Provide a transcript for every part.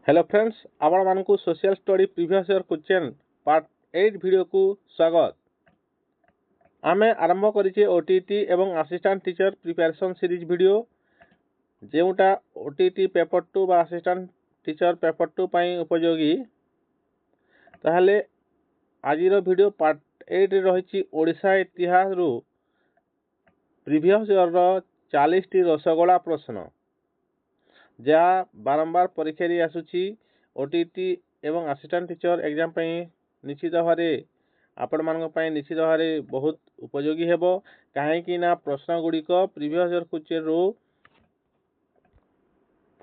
Hello friends आपण मानकु social study previous year question part 8 video को स्वागत। आमे आरंभ करिचे ओटीटी एवं assistant teacher preparation series video जेउटा ओटीटी पेपर 2 बा असिस्टेंट टीचर पेपर 2 पई उपयोगी। ताहले आजिरो वीडियो पार्ट 8 रे रहिची ओडिशा इतिहास रु प्रीवियस ईयर रो 40 टी रसगोला प्रश्न जहाँ बारंबार परीक्षा दी आसुची ओटीटी एवं असिस्टेंट टीचर एग्जाम पई निश्चित भाव आपण मानक पई निश्चित भाव बहुत उपयोगी हेबो। काहेकि ना प्रश्न गुड़िक प्रीवियस ईयर क्वेश्चन रु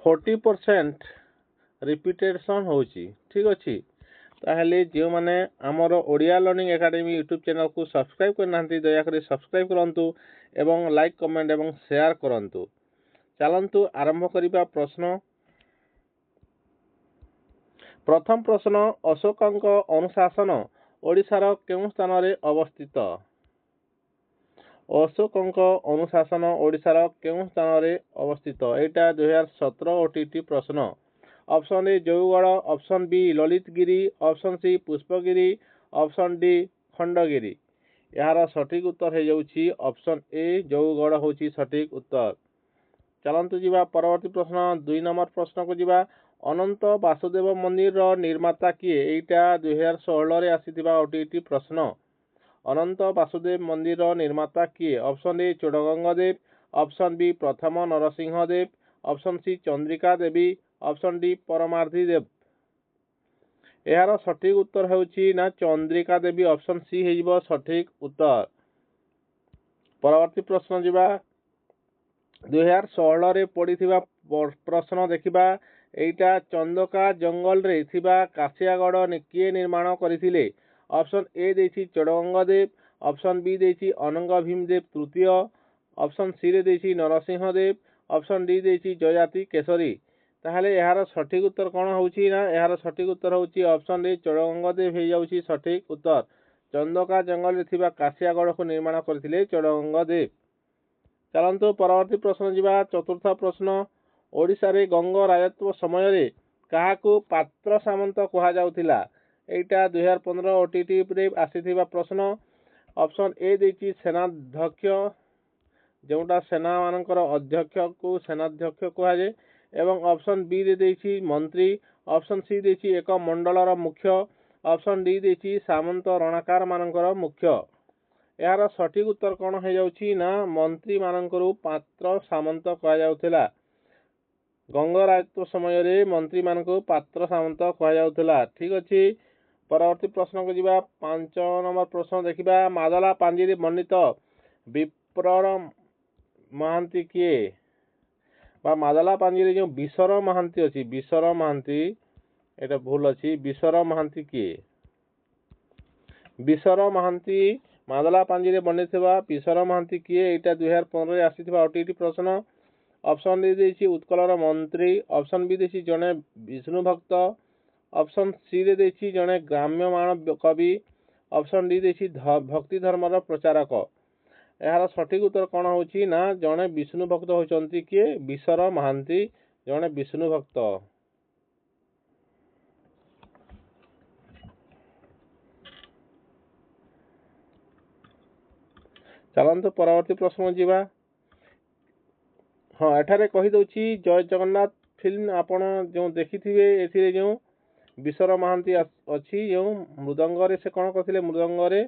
40% रिपीटेशन होची। ठीक अच्छी ताहले जो माने आमर Odia learning academy YouTube channel को सब्सक्राइब करना दयाकोरी सब्सक्राइब करंतु एवं लाइक कमेंट एवं शेयर करंतु। चलंतु आरंभ करिबा प्रश्न। प्रथम प्रश्न अशोकଙ୍କ अनुशासन ओडिशार केउं स्थान रे अवस्थित? अशोकଙ୍କ अनुशासन ओडिशार केउं स्थान रे अवस्थित? एटा 2017 ओटीटी प्रश्न। Option A Jaugada, option B Lalitgiri, option C Pushpagiri, option D Khandagiri. यार सठिक उत्तर हो जाउछि ऑप्शन ए जौगड़ होछि सठिक उत्तर। चलंतु जीवा परवर्ती प्रश्न 2 नंबर प्रश्न को जीवा। अनंत वासुदेव मंदिर निर्माता किए? एटा 2016 रे आसीथिबा ओटीटी प्रश्न। अनंत वासुदेव मंदिर निर्माता किए? Option A Chodaganga Deva, option B प्रथम Narasimha Deva, option C Chandrika Devi, option D Paramardi Deva. यार सठिक उत्तर होउछि ना चंद्रिका देवी। ऑप्शन सी हेजिबो सठिक उत्तर। परवर्ती प्रश्न जीवा 2016 रे पड़ीथिबा प्रश्न देखिबा। एटा चंदका जंगल रे थिबा कासियागढ़ किए निर्माण करथिले? ऑप्शन ए देछि चोडगंगा देव, ऑप्शन बी देछि अनंग भीम देव तृतीय, ऑप्शन सी रे देछि नरसिंह देव, ऑप्शन डी देछि जयाति केसरी। ताहले यार सठिक उत्तर कोन होउछि ना यार सठिक उत्तर होउछि ऑप्शन ए चोडगंगा देव हे जाउछि सठिक उत्तर। चंदका जंगल रे थिबा कासियागढ़ को निर्माण करथिले चोडगंगा देव। चलंतु परवर्ती प्रश्न जीवा। चतुर्थ प्रश्न ओडिशा रे गंग राजत्व समय रे काहाकू पात्र सामंत कहा जाउथिला? एटा 2015 ओटीटी रे आसीथिबा प्रश्न। ऑप्शन ए देछि सेनाध्यक्ष, जोटा सेना मानकर अध्यक्ष को सेनाध्यक्ष कहा जाए, एवं ऑप्शन बी रे देछि मंत्री, ऑप्शन सी देछि एक मंडलर मुख्य, ऑप्शन डी देछि सामंत रणाकार मानकर मुख्य। यार सठिक उत्तर कौन हो जाउछि ना मंत्री मानकर पात्र सामंत कहा जाउथिला। गंग राजत्व समय रे मंत्री मानक पात्र सामंत कहा जाउथिला। ठीक अछि। परवर्ती प्रश्न को जीवा 5 नंबर प्रश्न देखिबा। मादला पांजी रे वर्णित विप्र महांती किए? बा मादला पांजी रे जो बिसर महांती अछि, बिसर महांती एटा भूल अछि, बिसर महांती किए? बिसर महांती मादला पांजी रे वर्णितबा बिसर महांती किए? एटा 2015 रे आसीथिबा ओटीटी प्रश्न। ऑप्शन डी देछि उत्कलर मंत्री, ऑप्शन बी देछि जने विष्णु भक्त, ऑप्शन सी रे देछि जने ग्राम्यमाण कवि, ऑप्शन डी देछि भक्ति धर्मर प्रचारक। यार सठिक उत्तर कौन होछि ना जने विष्णु भक्त होचंती किए? बिसर महांती जने विष्णु भक्त। चलंतु परवर्ती प्रश्न जीवा। हाँ एठारे कही दउछि जय जगन्नाथ फिल्म आपण जो देखिथिबे एथिरे जो बिसर महांती अछि जो मृदंग रे से कोन करथिले? मृदंग रे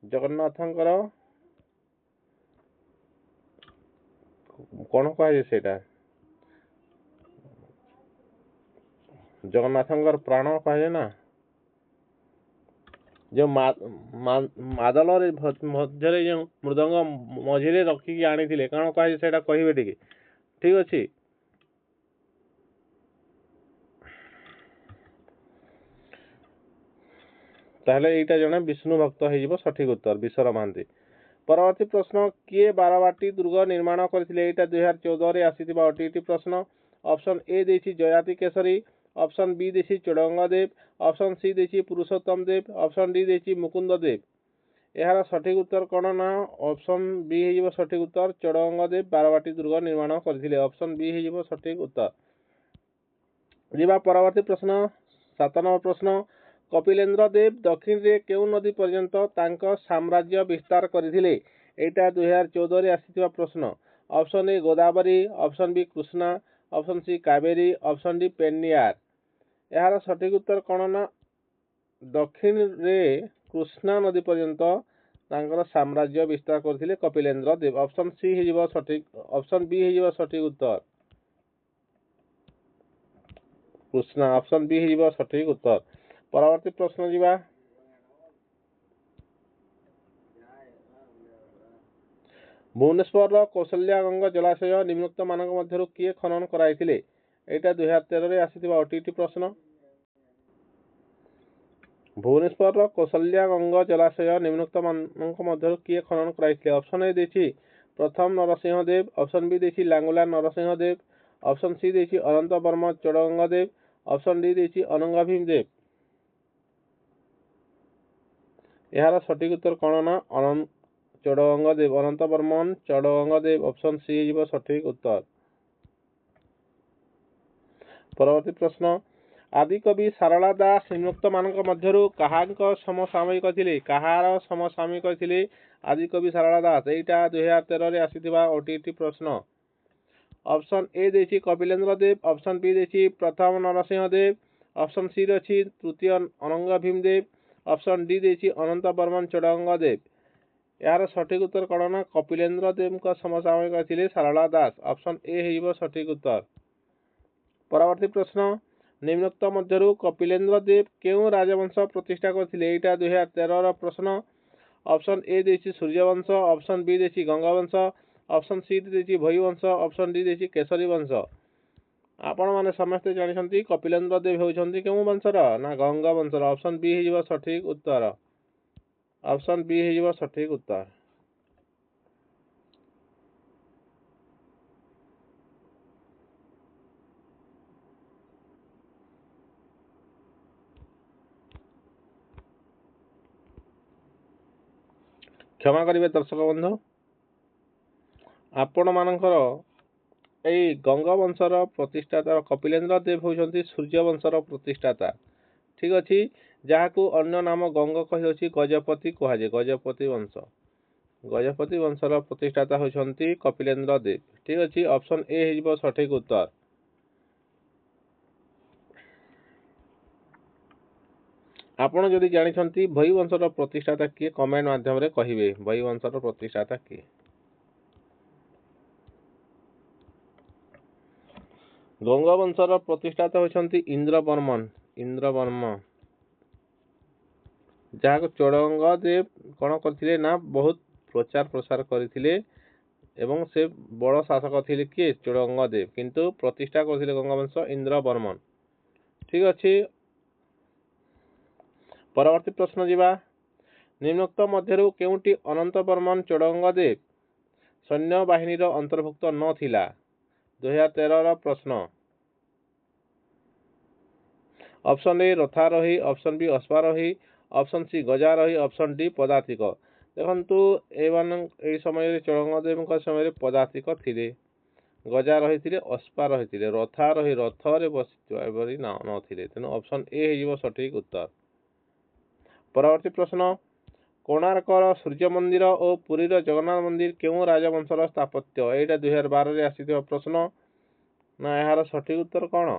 जगन्नाथंकर कोन कहा जे सेटा जगन्नाथंकर प्राण कहा जे ना जो मादल रे मध्यरे जो मृदंग मझिरे रखिकी आनिथिले कोन कहा जे सेटा कहिबे टिके? ठीक अछि। ताहले एटा जने विष्णु भक्त हेजिबो सठिक उत्तर बिसर महांती। परवर्ती प्रश्न किए बारवाटी दुर्ग निर्माण करथिले? एटा 2014 रे आसीथिबा ओटीटी प्रश्न। ऑप्शन ए देछि जयाति केसरी, ऑप्शन बी देछि चोडगंगा देव, ऑप्शन सी देछि पुरुषोत्तम देव, ऑप्शन डी देछि मुकुंद देव। यार सठिक उत्तर कोन ना ऑप्शन बी हेजिबो सठिक उत्तर। चोडगंगा देव बारवाटी दुर्ग निर्माण करथिले। ऑप्शन बी हेजिबो सठिक उत्तर। ଯିବା ପରବର୍ତ୍ତୀ ପ୍ରଶ୍ନ 7 ନମ୍ବର ପ୍ରଶ୍ନ କପିଲେନ୍ଦ୍ର ଦେବ ଦକ୍ଷିଣରେ କେଉଁ ନଦୀ ପର୍ଯ୍ୟନ୍ତ ତାଙ୍କ ସାମ୍ରାଜ୍ୟ ବିସ୍ତାର କରିଥିଲେ? ଏଇଟା 2014ରେ ଆସିଥିବା ପ୍ରଶ୍ନ। Option A Godavari, option B Krishna, option C Kaveri, option D Penniyar. ଏହାର ସଠିକ ଉତ୍ତର କ'ଣ ନା ଦକ୍ଷିଣରେ କୃଷ୍ଣା ନଦୀ ପର୍ଯ୍ୟନ୍ତ ତାଙ୍କର ସାମ୍ରାଜ୍ୟ ବିସ୍ତାର କରିଥିଲେ କପିଲେନ୍ଦ୍ର ଦେବ। ଅପସନ୍ ସି ହେଇଯିବ ସଠିକ, ଅପସନ୍ ବି ହେଇଯିବ ସଠିକ ଉତ୍ତର କୃଷ୍ଣା, ଅପସନ୍ ବି ହେଇଯିବ ସଠିକ ଉତ୍ତର। ପରବର୍ତ୍ତୀ ପ୍ରଶ୍ନ ଯିବା ଭୁବନେଶ୍ୱରର କୌଶଲ୍ୟାଗଙ୍ଗ ଜଳାଶୟ ନିମ୍ନୋକ୍ତ ମାନଙ୍କ ମଧ୍ୟରୁ କିଏ ଖନନ କରାଇଥିଲେ? ଏଇଟା 2013ରେ ଆସିଥିବା OTT ପ୍ରଶ୍ନ। ଭୁବନେଶ୍ୱରର କୌଶଲ୍ୟାଗଙ୍ଗ ଜଳାଶୟ ନିମ୍ନୋକ୍ତ ମାନଙ୍କ ମଧ୍ୟରୁ କିଏ ଖନନ କରାଇଥିଲେ? ଅପସନ୍ ଏ ଦେଇଛି ପ୍ରଥମ ନରସିଂହ ଦେବ, ଅପସନ୍ ବି ଦେଇଛି ଲାଙ୍ଗୁଳା ନରସିଂହ ଦେବ, ଅପସନ୍ ସି ଦେଇଛି ଅନନ୍ତ ବର୍ମ ଚୋଡ଼ଗଙ୍ଗ ଦେବ, ଅପସନ୍ ଡି ଦେଇଛି ଅନଙ୍ଗ ଭୀମ ଦେବ। ଏହାର ସଠିକ ଉତ୍ତର କ'ଣ ନା ଚୋଡ଼ଗଙ୍ଗ ଦେବ, ଅନନ୍ତ ବର୍ମନ ଚୋଡ଼ଗଙ୍ଗ ଦେବ। ଅପସନ୍ ସି ହେଇଯିବ ସଠିକ ଉତ୍ତର। ପରବର୍ତ୍ତୀ ପ୍ରଶ୍ନ ଆଦିକବି ସାରଳା ଦାସ ନିମ୍ନୋକ୍ତ ମାନଙ୍କ ମଧ୍ୟରୁ କାହାଙ୍କ ସମସାମୟିକ ଥିଲେ? କାହାର ସମସାମୟିକ ଥିଲେ ଆଦିକବି ସାରଳା ଦାସ? ଏଇଟା 2013ରେ ଆସିଥିବା OTT ପ୍ରଶ୍ନ। ଅପସନ୍ ଏ ଦେଇଛି କପିଲେନ୍ଦ୍ର ଦେବ, ଅପସନ୍ ବି ଦେଇଛି ପ୍ରଥମ ନରସିଂହ ଦେବ, ଅପସନ୍ ସି ଅଛି ତୃତୀୟ ଅନଙ୍ଗ ଭୀମ ଦେବ, ଅପସନ୍ ଡି ଦେଇଛି ଅନନ୍ତ ବର୍ମନ ଚୋଡ଼ଗଙ୍ଗ ଦେବ। ଏହାର ସଠିକ ଉତ୍ତର କ'ଣ ନା କପିଲେନ୍ଦ୍ର ଦେବଙ୍କ ସମସାମୟିକ ଥିଲେ ସାରଳା ଦାସ। ଅପସନ୍ ଏ ହେଇଯିବ ସଠିକ ଉତ୍ତର। ପରବର୍ତ୍ତୀ ପ୍ରଶ୍ନ ନିମ୍ନୋକ୍ତ ମଧ୍ୟରୁ କପିଲେନ୍ଦ୍ର ଦେବ କେଉଁ ରାଜବଂଶ ପ୍ରତିଷ୍ଠା କରିଥିଲେ? ଏଇଟା 2013ର ପ୍ରଶ୍ନ। ଅପସନ୍ ଏ ଦେଇଛି ସୂର୍ଯ୍ୟବଂଶ, ଅପସନ୍ ବି ଦେଇଛି ଗଙ୍ଗବଂଶ, ଅପସନ୍ ସି ଦେଇଛି ଭୋଇବଂଶ, ଅପସନ୍ ଡି ଦେଇଛି କେଶରୀ ବଂଶ। ଆପଣମାନେ ସମସ୍ତେ ଜାଣିଛନ୍ତି କପିଲେନ୍ଦ୍ର ଦେବ ହେଉଛନ୍ତି କେଉଁ ବଂଶର? ନା ଗଙ୍ଗ ବଂଶର। ଅପସନ୍ ବି ହେଇଯିବ ସଠିକ ଉତ୍ତର, ଅପସନ୍ ବି ହେଇଯିବ ସଠିକ ଉତ୍ତର। କ୍ଷମା କରିବେ ଦର୍ଶକ ବନ୍ଧୁ, ଆପଣମାନଙ୍କର ଏଇ ଗଙ୍ଗବଂଶର ପ୍ରତିଷ୍ଠାତା କପିଲେନ୍ଦ୍ର ଦେବ ହେଉଛନ୍ତି ସୂର୍ଯ୍ୟବଂଶର ପ୍ରତିଷ୍ଠାତା। ଠିକ ଅଛି, ଯାହାକୁ ଅନ୍ୟ ନାମ ଗଙ୍ଗ କହିଅଛି ଗଜପତି କୁହାଯାଏ। ଗଜପତି ବଂଶ, ଗଜପତି ବଂଶର ପ୍ରତିଷ୍ଠାତା ହେଉଛନ୍ତି କପିଲେନ୍ଦ୍ର ଦେବ। ଠିକ ଅଛି, ଅପସନ୍ ଏ ହେଇଯିବ ସଠିକ ଉତ୍ତର। ଆପଣ ଯଦି ଜାଣିଛନ୍ତି ଭୋଇବଂଶର ପ୍ରତିଷ୍ଠାତା କିଏ କମେଣ୍ଟ ମାଧ୍ୟମରେ କହିବେ। ଭୋଇବଂଶର ପ୍ରତିଷ୍ଠାତା କିଏ? ଗଙ୍ଗବଂଶର ପ୍ରତିଷ୍ଠାତା ହେଉଛନ୍ତି ଇନ୍ଦ୍ରବର୍ମନ, ଇନ୍ଦ୍ରବର୍ମ, ଯାହାକୁ ଚୋଡ଼ଗଙ୍ଗ ଦେବ କ'ଣ କରିଥିଲେ ନା ବହୁତ ପ୍ରଚାର ପ୍ରସାର କରିଥିଲେ ଏବଂ ସେ ବଡ଼ ଶାସକ ଥିଲେ କିଏ? ଚୋଡ଼ଗଙ୍ଗ ଦେବ, କିନ୍ତୁ ପ୍ରତିଷ୍ଠା କରିଥିଲେ ଗଙ୍ଗବଂଶ ଇନ୍ଦ୍ରବର୍ମନ। ଠିକ ଅଛି, ପରବର୍ତ୍ତୀ ପ୍ରଶ୍ନ ଯିବା ନିମ୍ନୋକ୍ତ ମଧ୍ୟରୁ କେଉଁଟି ଅନନ୍ତ ବର୍ମନ ଚୋଡ଼ଗଙ୍ଗ ଦେବ ସୈନ୍ୟବାହିନୀର ଅନ୍ତର୍ଭୁକ୍ତ ନଥିଲା? 2013ର ପ୍ରଶ୍ନ। ଅପସନ୍ ଏ ରଥାରୋହୀ, ଅପସନ୍ ବି ଅଶ୍ୱାରୋହୀ, ଅପସନ୍ ସି ଗଜାରୋହୀ, ଅପସନ୍ ଡି ପଦାତିକ। ଦେଖନ୍ତୁ ଏହି ସମୟରେ ଚୋଡ଼ଗଙ୍ଗ ଦେବଙ୍କ ସମୟରେ ପଦାତିକ ଥିଲେ, ଗଜାରୋହୀ ଥିଲେ, ଅଶ୍ୱାରୋହୀ ଥିଲେ, ରଥାରୋହୀ ରଥରେ ବସି ନଥିଲେ। ତେଣୁ ଅପସନ୍ ଏ ହେଇଯିବ ସଠିକ ଉତ୍ତର। ପରବର୍ତ୍ତୀ ପ୍ରଶ୍ନ କୋଣାର୍କର ସୂର୍ଯ୍ୟ ମନ୍ଦିର ଓ ପୁରୀର ଜଗନ୍ନାଥ ମନ୍ଦିର କେଉଁ ରାଜବଂଶର ସ୍ଥାପତ୍ୟ? ଏଇଟା 2012ରେ ଆସିଥିବା ପ୍ରଶ୍ନ। ନା ଏହାର ସଠିକ ଉତ୍ତର କ'ଣ?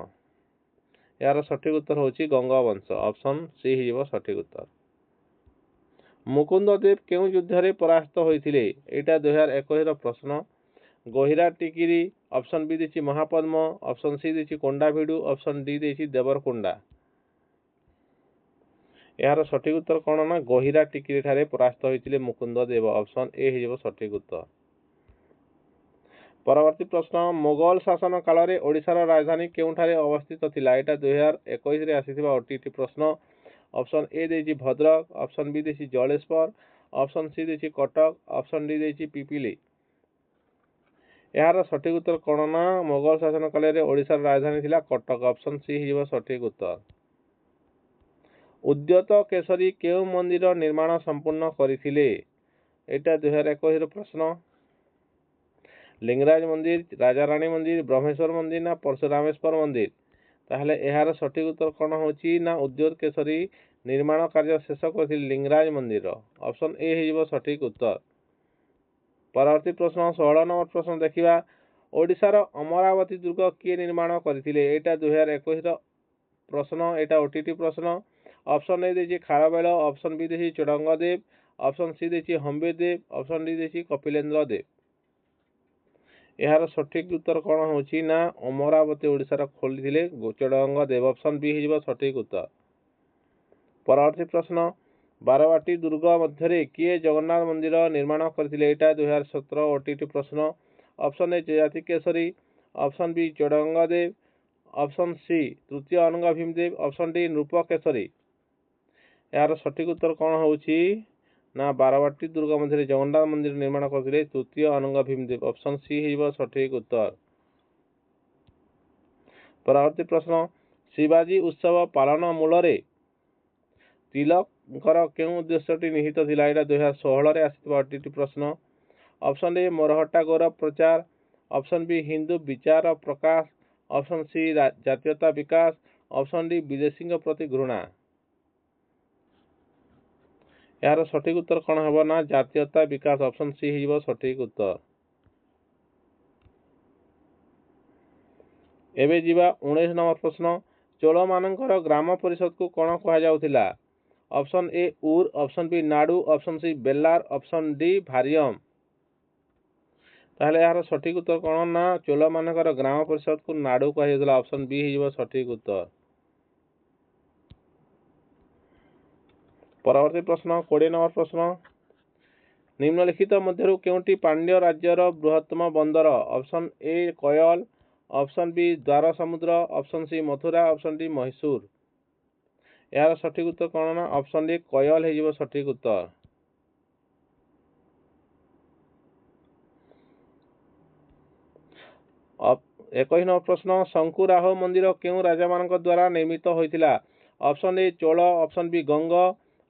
ଏହାର ସଠିକ ଉତ୍ତର ହେଉଛି ଗଙ୍ଗବଂଶ। ଅପସନ୍ ସି ହେଇଯିବ ସଠିକ ଉତ୍ତର। ମୁକୁନ୍ଦ ଦେବ କେଉଁ ଯୁଦ୍ଧରେ ପରାସ୍ତ ହୋଇଥିଲେ? ଏଇଟା 2021ର ପ୍ରଶ୍ନ। ଗହିରା ଟିକିରି, ଅପସନ୍ ବି ଦେଇଛି ମହାପଦ୍ମ, ଅପସନ୍ ସି ଦେଇଛି କୋଣ୍ଡାଭିଡୁ, ଅପସନ୍ ଡି ଦେଇଛି ଦେବରକୋଣ୍ଡା। ଏହାର ସଠିକ ଉତ୍ତର କ'ଣ ନା ଗହିରା ଟିକିରି ଠାରେ ପରାସ୍ତ ହୋଇଥିଲେ ମୁକୁନ୍ଦ ଦେବ। ଅପସନ୍ ଏ ହେଇଯିବ ସଠିକ ଉତ୍ତର। ପରବର୍ତ୍ତୀ ପ୍ରଶ୍ନ ମୋଗଲ ଶାସନ କାଳରେ ଓଡ଼ିଶାର ରାଜଧାନୀ କେଉଁଠାରେ ଅବସ୍ଥିତ ଥିଲା? ଏଇଟା 2021ରେ ଆସିଥିବା OTT ପ୍ରଶ୍ନ। ଅପସନ୍ ଏ ଦେଇଛି ଭଦ୍ରକ, ଅପସନ୍ ବି ଦେଇଛି ଜଳେଶ୍ୱର, ଅପସନ୍ ସି ଦେଇଛି କଟକ, ଅପସନ୍ ଡି ଦେଇଛି ପିପିଲି। ଏହାର ସଠିକ ଉତ୍ତର କ'ଣ ନା ମୋଗଲ ଶାସନ କାଳରେ ଓଡ଼ିଶାର ରାଜଧାନୀ ଥିଲା କଟକ। ଅପସନ୍ ସି ହେଇଯିବ ସଠିକ ଉତ୍ତର। ଉଦ୍ୟତ କେଶରୀ କେଉଁ ମନ୍ଦିର ନିର୍ମାଣ ସମ୍ପୂର୍ଣ୍ଣ କରିଥିଲେ? ଏଇଟା 2021ର ପ୍ରଶ୍ନ। ଲିଙ୍ଗରାଜ ମନ୍ଦିର, ରାଜାରାଣୀ ମନ୍ଦିର, ବ୍ରହ୍ମେଶ୍ୱର ମନ୍ଦିର ନା ପରଶୁରାମେଶ୍ୱର ମନ୍ଦିର? ताहले एहार सठिक उत्तर कौन होची ना उद्योत केसरी निर्माण कार्य शेष कर लिंगराज मंदिर। ऑप्शन ए हो सठिक उत्तर। परवर्ती प्रश्न 16 नंबर प्रश्न देखिबा ओडिशार अमरावती दुर्ग किए निर्माण करथिले। एटा 2021 प्रश्न, एटा ओटीटी प्रश्न। ऑप्शन ए देछि खारबेल, ऑप्शन बी देछि चोडंगदेव, ऑप्शन सी देछि हम्बीरदेव, ऑप्शन डी देछि कपिलेन्द्र देव। यार सठिक उत्तर कौन होची ना अमरावती ओडिशार खोली चोडंगदेव। ऑप्शन बी हो सठिक उत्तर। परवर्ती प्रश्न बारवाटी दुर्ग मध्य किए जगन्नाथ मंदिर निर्माण करथिले। एटा 2017 ओटीटी प्रश्न। Option A Jajati Keshari, option B Chodagangadeva, option C तृतीय अनंग भीमदेव, ऑप्शन डी नृप केसरी। यार सठिक उत्तर कौन होची ना बारवाटी दुर्ग मध्य जगन्नाथ मंदिर निर्माण करथिले तृतीय अनंग भीमदेव। ऑप्शन सी हो सठिक उत्तर। परवर्ती प्रश्न शिवाजी उत्सव पालन मूल तिलकर केउं उद्देश्यटी निहित थिला। एटा 2016 रे आसितबा ओटीटी प्रश्न। ऑप्शन ए मरहट्टा गौरव प्रचार, ऑप्शन बी हिंदू विचार प्रकाश, ऑप्शन सी जातीयता विकास, ऑप्शन डी विदेशी प्रति घृणा। यार सठिक उत्तर कौन हम ना जातीयता विकास। ऑप्शन सी हो सठिक उत्तर। एबे जीवा 19 नंबर प्रश्न चोल मानकर ग्राम परिषद को कौन कहा जाउथिला। Option A Ur, option B Nadu, option C Belar, option D Bhariyam. ताहले यार सठिक उत्तर कौन ना चोल मानकर ग्राम परिषद को नाडू कहा जाउथिला। ऑप्शन बी हो सठिक उत्तर। परवर्ती प्रश्न 20 नंबर प्रश्न निम्नलिखित मध्यरु केउंटी पांड्य राज्यर बृहत्तम बंदर। ऑप्शन ए कयल, option B Dwarasamudra, option C Mathura, option D Mysore. यार सठिक उत्तर कौन ना ऑप्शन डी कयल हो सठिक उत्तर। अब 21 नंबर प्रश्न शंकुराह मंदिर केउं राजा मानक द्वारा निर्मित होइतिला। Option A Chola, option B Ganga,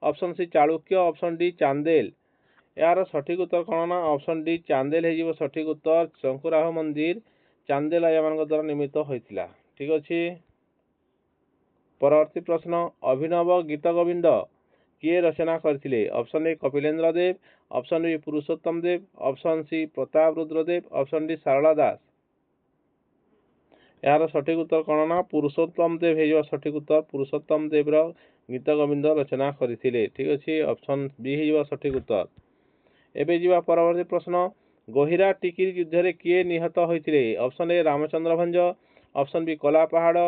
option C Chalukya, option D Chandela. यार सठिक उत्तर कौन ना ऑप्शन डी चांदेल हो सठिक उत्तर। शंकुराह मंदिर चांदेल राजा मानक द्वारा निर्मित होइतिला। ठीक अछि। परवर्ती प्रश्न अभिनव गीत गोविंद किए रचना करथिले। Option A Kapilendra Dev, option B Purushottama Dev, option C Pratap Rudra Dev, option D Sarala Das. यार सठिक उत्तर कौन ना पुरुषोत्तम देव हो सठिक उत्तर। पुरुषोत्तम देव गीत गोविंद रचना करथिले। ठीक अछि। ऑप्शन बी हो सठिक उत्तर। एबे जीवा परवर्ती प्रश्न गहिरा टिकिरी युद्ध रे किए निहत होइतिले। Option A Ramachandra Bhanja, option B Kala Pahad,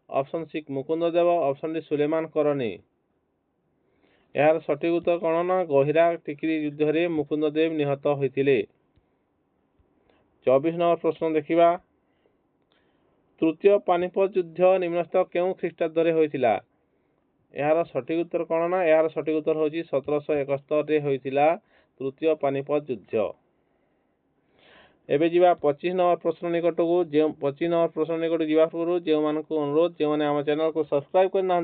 option C Mukunda Deva, option D Suleman Karrani. यार सठिक उत्तर कौन ना गहिरा टिकिरी युद्ध रे मुकुंद देव निहत होइतिले। 24 नंबर प्रश्न देखिबा तृतीय पानिपत युद्ध निम्नस्थ केउं ख्रीष्टाब्द रे होइतिला। यार सठिक उत्तर कौन ना यार सठिक उत्तर होची 1771 रे होइतिला तृतीय पानिपत युद्ध। एबे जीवा 25 नंबर प्रश्न निकट को 25 नंबर प्रश्न निकट जीवा पूर्व जो मानक अनुरोध जो माने आम चैनल को सब्सक्राइब करना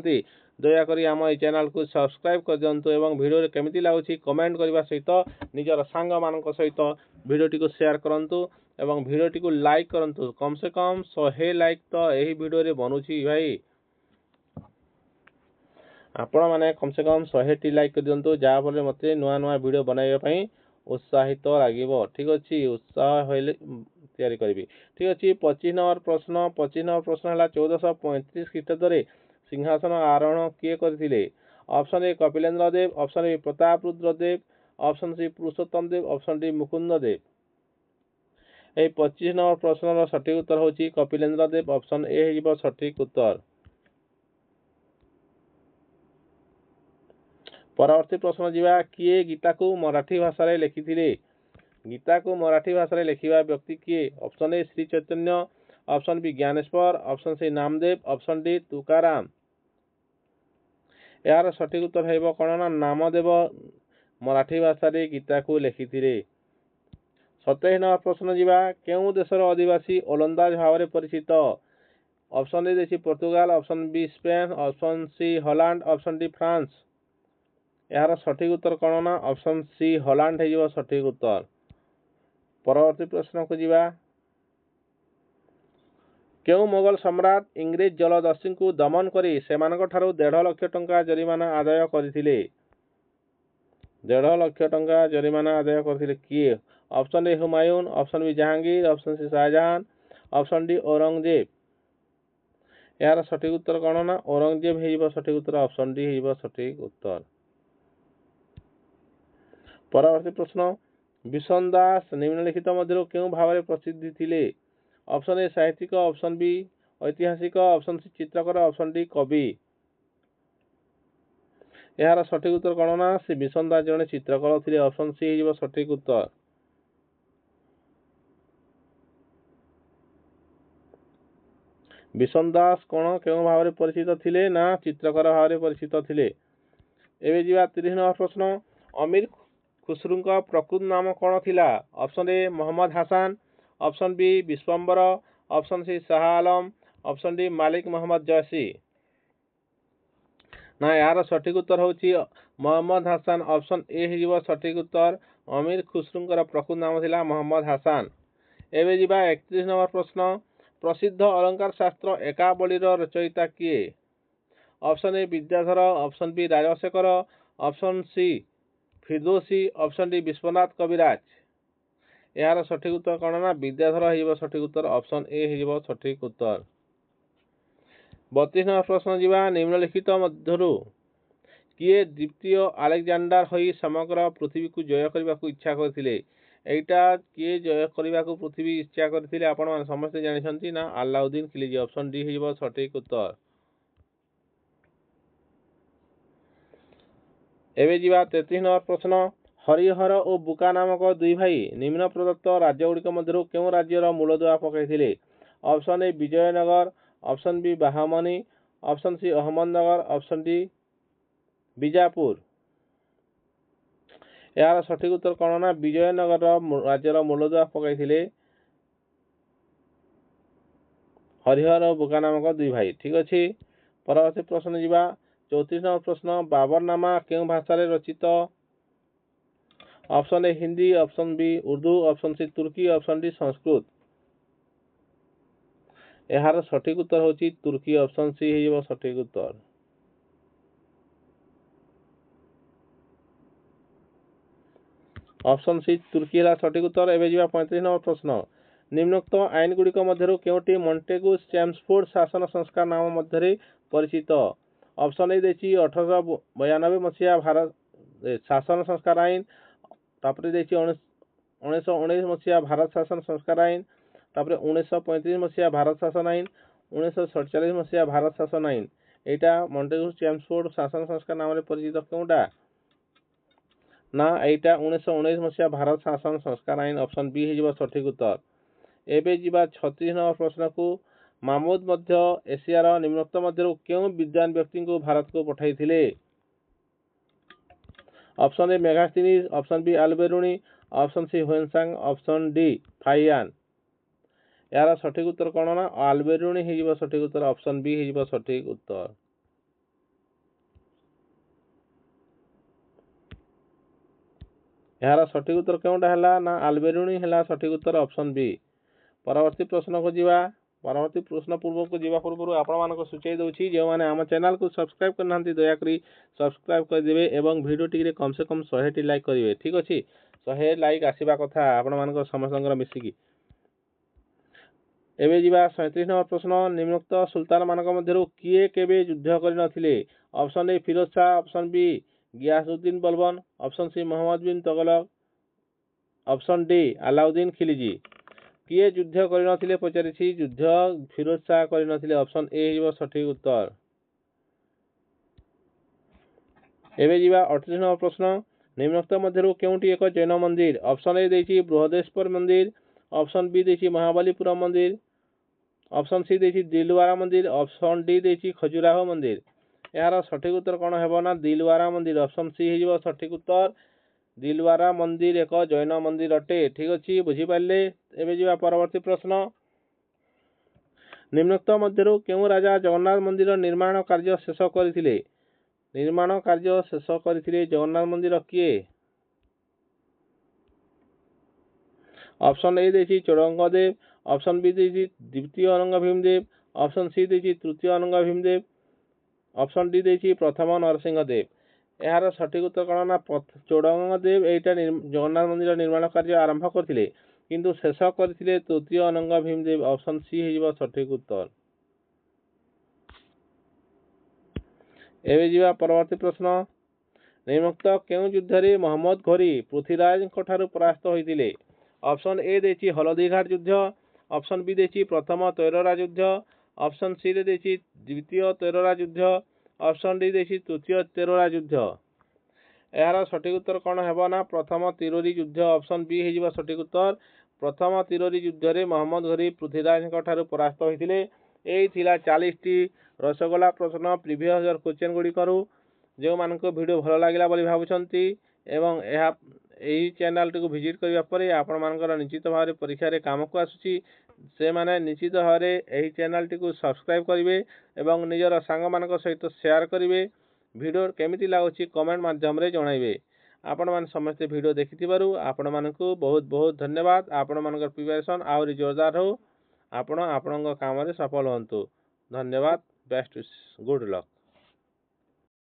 दयाकोरी आम ये चैनल को सब्सक्राइब कर दिंतु एवं वीडियो केमिति लागुछि कमेंट करने सहित निजर सांग मान सहित वीडियोटी को शेयर करंतु एवं वीडियोटी को लाइक करंतु। कम से कम 100 लाइक तो यही वीडियो रे बनुछि भाई। आपण माने कम से कम 100 लाइक कर दिंतु जहाँ फल मते नुआ नुआ वीडियो बनाइबा पई उत्साहित लागिबो। ठीक अछि। उत्साह होइले तैयारी करबी। ठीक अछि। 25 नंबर प्रश्न 25 नंबर प्रश्न हला 1435 ख्रीष्टाब्द रे सिंहासन आरोहण किए करथिले। Option A Kapilendra Dev, option B Pratap Rudra Dev, option C Purushottam Dev, option D Mukunda Dev. ए 25 नंबर प्रश्न रो सठिक उत्तर होची कपिलेन्द्र देव। ऑप्शन ए हिबो सठिक उत्तर। परवर्ती प्रश्न जीवा किए गीता को मराठी भाषा रे लिखिथिले। गीता को मराठी भाषा रे लिखिबा व्यक्ति किए। Option A Shri Chaitanya, option B Dnyaneshwar, option C Namdev, option D Tukaram. यार सठिक उत्तर हेबो कोन ना नामदेव मराठी भाषा रे गीता को लिखिथिले। 27 नंबर प्रश्न जीवा केउं देशर आदिवासी ओलंदाज भाव में परिचित। ऑप्शन ए देछि Portugal, option B Spain, option C Holland, option D France. यार सठिक उत्तर कौन ना ऑप्शन सी हॉलैंड हो सठिक उत्तर। परवर्ती प्रश्न को जीवा କେଉଁ ମୋଗଲ ସମ୍ରାଟ ଇଂରେଜ ଜଳଦସ୍ୟୁଙ୍କୁ ଦମନ କରି ସେମାନଙ୍କଠାରୁ 1.5 ଲକ୍ଷ ଟଙ୍କା ଜରିମାନା ଆଦାୟ କରିଥିଲେ? 1.5 ଲକ୍ଷ ଟଙ୍କା ଜରିମାନା ଆଦାୟ କରିଥିଲେ କିଏ? ଅପସନ୍ ଏ Humayun, option B Jahangir, option C Shahjahan, option D Aurangzeb. ଏହାର ସଠିକ ଉତ୍ତର କ'ଣ ନା ଔରଙ୍ଗଜେବ ହେଇଯିବ ସଠିକ ଉତ୍ତର। ଅପସନ୍ ଡି ହେଇଯିବ ସଠିକ ଉତ୍ତର। ପରବର୍ତ୍ତୀ ପ୍ରଶ୍ନ, ବିଶନ ଦାସ ନିମ୍ନଲିଖିତ ମଧ୍ୟରୁ କେଉଁ ଭାବରେ ପ୍ରସିଦ୍ଧ ଥିଲେ? ଅପସନ୍ ଏ ସାହିତ୍ୟିକ, ଅପସନ୍ ବି ଐତିହାସିକ, ଅପସନ୍ ସି ଚିତ୍ରକର, ଅପସନ୍ ଡି କବି। ଏହାର ସଠିକ ଉତ୍ତର କ'ଣ ନା ସେ ବିଶନ ଦାସ ଜଣେ ଚିତ୍ରକର ଥିଲେ। ଅପସନ୍ ସି ହେଇଯିବ ସଠିକ ଉତ୍ତର। ବିଶନ ଦାସ କ'ଣ କେଉଁ ଭାବରେ ପରିଚିତ ଥିଲେ? ନା ଚିତ୍ରକର ଭାବରେ ପରିଚିତ ଥିଲେ। ଏବେ ଯିବା 30 ନମ୍ବର ପ୍ରଶ୍ନ, ଅମୀର ଖୁସରୁଙ୍କ ପ୍ରକୃତ ନାମ କ'ଣ ଥିଲା? Option A Mohammad Hasan, option B Bishwambar, option C Shah Alam, option D Malik Mohammad Jayasi. ନା ଏହାର ସଠିକ ଉତ୍ତର ହେଉଛି ମହମ୍ମଦ ହାସାନ। ଅପସନ୍ ଏ ହେଇଯିବ ସଠିକ ଉତ୍ତର। ଅମୀର ଖୁସରୁଙ୍କର ପ୍ରକୃତ ନାମ ଥିଲା ମହମ୍ମଦ ହାସାନ। ଏବେ ଯିବା 31 ନମ୍ବର ପ୍ରଶ୍ନ, ପ୍ରସିଦ୍ଧ ଅଳଙ୍କାର ଶାସ୍ତ୍ର ଏକାବଳୀର ରଚୟିତା କିଏ? Option A Vidyadhara, option B Rajashekhara, option C Firdausi, option D Vishwanath Kaviraj. ଏହାର ସଠିକ ଉତ୍ତର କ'ଣ ନା ବିଦ୍ୟାଧର ହେଇଯିବ ସଠିକ ଉତ୍ତର। ଅପସନ୍ ଏ ହେଇଯିବ ସଠିକ ଉତ୍ତର। 32 ନମ୍ବର ପ୍ରଶ୍ନ ଯିବା, ନିମ୍ନଲିଖିତ ମଧ୍ୟରୁ କିଏ ଦ୍ୱିତୀୟ ଆଲେକଜାଣ୍ଡାର ହୋଇ ସମଗ୍ର ପୃଥିବୀକୁ ଜୟ କରିବାକୁ ଇଚ୍ଛା କରିଥିଲେ? এইটা କିଏ ଜୟ କରିବାକୁ ପୃଥିବୀ ଇଚ୍ଛା କରିଥିଲେ ଆପଣମାନେ ସମସ୍ତେ ଜାଣିଛନ୍ତି? ନା ଆଲାଉଦ୍ଦିନ ଖିଲଜି। ଅପସନ୍ ଡି ହେଇଯିବ ସଠିକ ଉତ୍ତର। ଏବେ ଯିବା 33 ନମ୍ବର ପ୍ରଶ୍ନ, ହରିହର ଓ ବୁକା ନାମକ ଦୁଇ ଭାଇ ନିମ୍ନ ପ୍ରଦତ୍ତ ରାଜ୍ୟଗୁଡ଼ିକ ମଧ୍ୟରୁ କେଉଁ ରାଜ୍ୟର ମୂଳଦୁଆ ପକାଇଥିଲେ? Option A Vijayanagar, option B Bahmani, option C Ahmednagar, option D Bijapur. ଏହାର ସଠିକ ଉତ୍ତର କ'ଣ ନା ବିଜୟନଗର ରାଜ୍ୟର ମୂଳଦୁଆ ପକାଇଥିଲେ ହରିହର ଓ ବୁକା ନାମକ ଦୁଇ ଭାଇ। ଠିକ ଅଛି। ପରବର୍ତ୍ତୀ ପ୍ରଶ୍ନ ଯିବା 34 ନମ୍ବର ପ୍ରଶ୍ନ, ବାବରନାମା କେଉଁ ଭାଷାରେ ରଚିତ? Option A Hindi, option B Urdu, option C Turki, option D Sanskrit. ଏହାର ସଠିକ ଉତ୍ତର ହେଉଛି ତୁର୍କୀ। ଅପସନ୍ ସି ହେଇଯିବ ସଠିକ ଉତ୍ତର। ଅପସନ୍ ସି ତୁର୍କୀ ହେଲା ସଠିକ ଉତ୍ତର। ଏବେ ଯିବା 35 ନମ୍ବର ପ୍ରଶ୍ନ, ନିମ୍ନୋକ୍ତ ଆଇନଗୁଡ଼ିକ ମଧ୍ୟରୁ କେଉଁଟି ମଣ୍ଟେଗୁ ଷ୍ଟାମଫୋର୍ଡ ଶାସନ ସଂସ୍କାର ନାମ ମଧ୍ୟରେ ପରିଚିତ? ଅପସନ୍ ଏ ଦେଇଛି 1892 ମସିହା ଭାରତ ଶାସନ ସଂସ୍କାର ଆଇନ, ତାପରେ ଦେଇଛି 1919 ମସିହା ଭାରତ ଶାସନ ସଂସ୍କାର ଆଇନ, ତାପରେ 1935 ମସିହା ଭାରତ ଶାସନ ଆଇନ, 1947 ମସିହା ଭାରତ ଶାସନ ଆଇନ। এইটা ମଣ୍ଟେଗୁ ଷ୍ଟାମଫୋର୍ଡ ଶାସନ ସଂସ୍କାର ନାମରେ ପରିଚିତ କେଉଁଟା? ନା এইটা 1919 ମସିହା ଭାରତ ଶାସନ ସଂସ୍କାର ଆଇନ। ଅପସନ୍ ବି ହେଇଯିବ ସଠିକ ଉତ୍ତର। ଏବେ ଯିବା 36 ନମ୍ବର ପ୍ରଶ୍ନକୁ, ମାମୁଦ ମଧ୍ୟ ଏସିଆର ନିମ୍ନୋକ୍ତ ମଧ୍ୟରୁ କେଉଁ ବିଦ୍ୱାନ ବ୍ୟକ୍ତିଙ୍କୁ ଭାରତକୁ ପଠାଇଥିଲେ? Option A Megasthenes, option B Alberuni, option C Hiuen Tsang, option D Fahien. ଏହାର ସଠିକ ଉତ୍ତର କ'ଣ ନା ଆଲବେରୁଣି ହେଇଯିବ ସଠିକ ଉତ୍ତର। ଅପସନ୍ ବି ହେଇଯିବ ସଠିକ ଉତ୍ତର। ଏହାର ସଠିକ ଉତ୍ତର କେଉଁଟା ହେଲା? ନା ଆଲବେରୁଣି ହେଲା ସଠିକ ଉତ୍ତର। Option B. ପରବର୍ତ୍ତୀ ପ୍ରଶ୍ନକୁ ଯିବା। ପରବର୍ତ୍ତୀ ପ୍ରଶ୍ନ ପୂର୍ବକୁ ଯିବା ପୂର୍ବରୁ ଆପଣମାନଙ୍କୁ ସୂଚାଇ ଦେଉଛି, ଯେଉଁମାନେ ଆମ ଚ୍ୟାନେଲକୁ ସବସ୍କ୍ରାଇବ୍ କରିନାହାନ୍ତି ଦୟାକରି ସବସ୍କ୍ରାଇବ୍ କରିଦେବେ ଏବଂ ଭିଡ଼ିଓଟିରେ କମ୍ ସେ କମ୍ 100ଟି ଲାଇକ୍ କରିବେ। ଠିକ୍ ଅଛି, 100 ଲାଇକ୍ ଆସିବା କଥା ଆପଣମାନଙ୍କ ସମସ୍ତଙ୍କର ମିଶିକି। ଏବେ ଯିବା 37 ନମ୍ବର ପ୍ରଶ୍ନ, ନିମ୍ନୋକ୍ତ ସୁଲତାନମାନଙ୍କ ମଧ୍ୟରୁ କିଏ କେବେ ଯୁଦ୍ଧ କରିନଥିଲେ? Option A Firoz Shah, option B Ghiyasuddin Balban, option C Muhammad bin Tughlaq, option D Alauddin Khilji. କିଏ ଯୁଦ୍ଧ କରିନଥିଲେ ପଚାରିଛି? ଯୁଦ୍ଧ ଫିରୋଜ ଶାହ କରିନଥିଲେ। ଅପସନ୍ ଏ ହେଇଯିବ ସଠିକ ଉତ୍ତର। ଏବେ ଯିବା 38 ନମ୍ବର ପ୍ରଶ୍ନ, ନିମ୍ନୋକ୍ତ ମଧ୍ୟରୁ କେଉଁଟି ଏକ ଜୈନ ମନ୍ଦିର? ଅପସନ୍ ଏ ଦେଇଛି ବୃହଦେଶ୍ୱର ମନ୍ଦିର, ଅପସନ୍ ବି ଦେଇଛି ମହାବଲୀପୁରମ ମନ୍ଦିର, ଅପସନ୍ ସି ଦେଇଛି ଦିଲୱାରା ମନ୍ଦିର, ଅପସନ୍ ଡି ଦେଇଛି ଖଜୁରାହୋ ମନ୍ଦିର। ଏହାର ସଠିକ ଉତ୍ତର କ'ଣ ହେବ? ନା ଦିଲୱାରା ମନ୍ଦିର। ଅପସନ୍ ସି ହେଇଯିବ ସଠିକ ଉତ୍ତର। ଦିଲୱାରା ମନ୍ଦିର ଏକ ଜୈନ ମନ୍ଦିର ଅଟେ। ଠିକ ଅଛି, ବୁଝିପାରିଲେ। ଏବେ ଯିବା ପରବର୍ତ୍ତୀ ପ୍ରଶ୍ନ, ନିମ୍ନୋକ୍ତ ମଧ୍ୟରୁ କେଉଁ ରାଜା ଜଗନ୍ନାଥ ମନ୍ଦିର ନିର୍ମାଣ କାର୍ଯ୍ୟ ଶେଷ କରିଥିଲେ? ନିର୍ମାଣ କାର୍ଯ୍ୟ ଶେଷ କରିଥିଲେ ଜଗନ୍ନାଥ ମନ୍ଦିର କିଏ? ଅପସନ୍ ଏ ଦେଇଛି ଚୋଡ଼ଗଙ୍ଗଦେବ, ऑप्शन बी ଦେଇଛି ଦ୍ୱିତୀୟ ଅନଙ୍ଗ ଭୀମଦେବ, ऑप्शन सी ଦେଇଛି ତୃତୀୟ ଅନଙ୍ଗ ଭୀମଦେବ, ऑप्शन डी ଦେଇଛି ପ୍ରଥମ ନରସିଂହ ଦେବ। ଏହାର ସଠିକ ଉତ୍ତର କ'ଣ ନା ଚୋଡ଼ଗଙ୍ଗ ଦେବ ଏଇଟା ଜଗନ୍ନାଥ ମନ୍ଦିର ନିର୍ମାଣ କାର୍ଯ୍ୟ ଆରମ୍ଭ କରିଥିଲେ, କିନ୍ତୁ ଶେଷ କରିଥିଲେ ତୃତୀୟ ଅନଙ୍ଗ ଭୀମଦେବ। ऑप्शन सी ହେଇଯିବ ସଠିକ ଉତ୍ତର। ଏବେ ଯିବା ପରବର୍ତ୍ତୀ ପ୍ରଶ୍ନ। ନିମ୍ନୋକ୍ତ କେଉଁ ଯୁଦ୍ଧରେ ମହମ୍ମଦ ଘୋରୀ ପୃଥ୍ୱୀରାଜଙ୍କ ଠାରୁ ପରାସ୍ତ ହୋଇଥିଲେ? ऑप्शन ए ଦେଇଛି ହଳଦୀଘାଟ ଯୁଦ୍ଧ, ऑप्शन बी ଦେଇଛି ପ୍ରଥମ ତୈରରା ଯୁଦ୍ଧ, ऑप्शन सी ରେ ଦେଇଛି ଦ୍ୱିତୀୟ ତୈରରା ଯୁଦ୍ଧ, ऑप्शन डी ଦେଇଛି ତୃତୀୟ ତୈରରା ଯୁଦ୍ଧ। ଏହାର ସଠିକ ଉତ୍ତର କ'ଣ ହେବ ନା ପ୍ରଥମ ତିରୋରୀ ଯୁଦ୍ଧ। ऑप्शन बी ହେଇଯିବ ସଠିକ ଉତ୍ତର। ପ୍ରଥମ ତିରୋରୀ ଯୁଦ୍ଧରେ ମହମ୍ମଦ ଘୋରୀ ପୃଥ୍ୱୀରାଜଙ୍କ ଠାରୁ ପରାସ୍ତ ହୋଇଥିଲେ। ଏଇ ଥିଲା 40ଟି ରସଗୋଲା ପ୍ରଶ୍ନ ପ୍ରିଭିୟସ୍ ଇୟର କ୍ୱେଶ୍ଚନ୍ ଗୁଡ଼ିକରୁ। ଯେଉଁମାନଙ୍କୁ ଭିଡ଼ିଓ ଭଲ ଲାଗିଲା ବୋଲି ଭାବୁଛନ୍ତି ଏବଂ ଏହି ଚ୍ୟାନେଲଟିକୁ ଭିଜିଟ୍ କରିବା ପରେ ଆପଣମାନଙ୍କର ନିଶ୍ଚିତ ଭାବରେ ପରୀକ୍ଷାରେ କାମକୁ ଆସୁଛି, ସେମାନେ ନିଶ୍ଚିତ ଭାବରେ ଏହି ଚ୍ୟାନେଲଟିକୁ ସବସ୍କ୍ରାଇବ୍ କରିବେ ଏବଂ ନିଜର ସାଙ୍ଗମାନଙ୍କ ସହିତ ସେୟାର କରିବେ। ଭିଡ଼ିଓ କେମିତି ଲାଗୁଛି କମେଣ୍ଟ ମାଧ୍ୟମରେ ଜଣାଇବେ। ଆପଣମାନେ ସମସ୍ତେ ଭିଡ଼ିଓ ଦେଖିଥିବାରୁ ଆପଣମାନଙ୍କୁ ବହୁତ ବହୁତ ଧନ୍ୟବାଦ। ଆପଣମାନଙ୍କର ପ୍ରିପାରେସନ୍ ଆହୁରି ଜୋରଦାର ହେଉ। ଆପଣ ଆପଣଙ୍କ କାମରେ ସଫଳ ହୁଅନ୍ତୁ। ଧନ୍ୟବାଦ। Best good lock.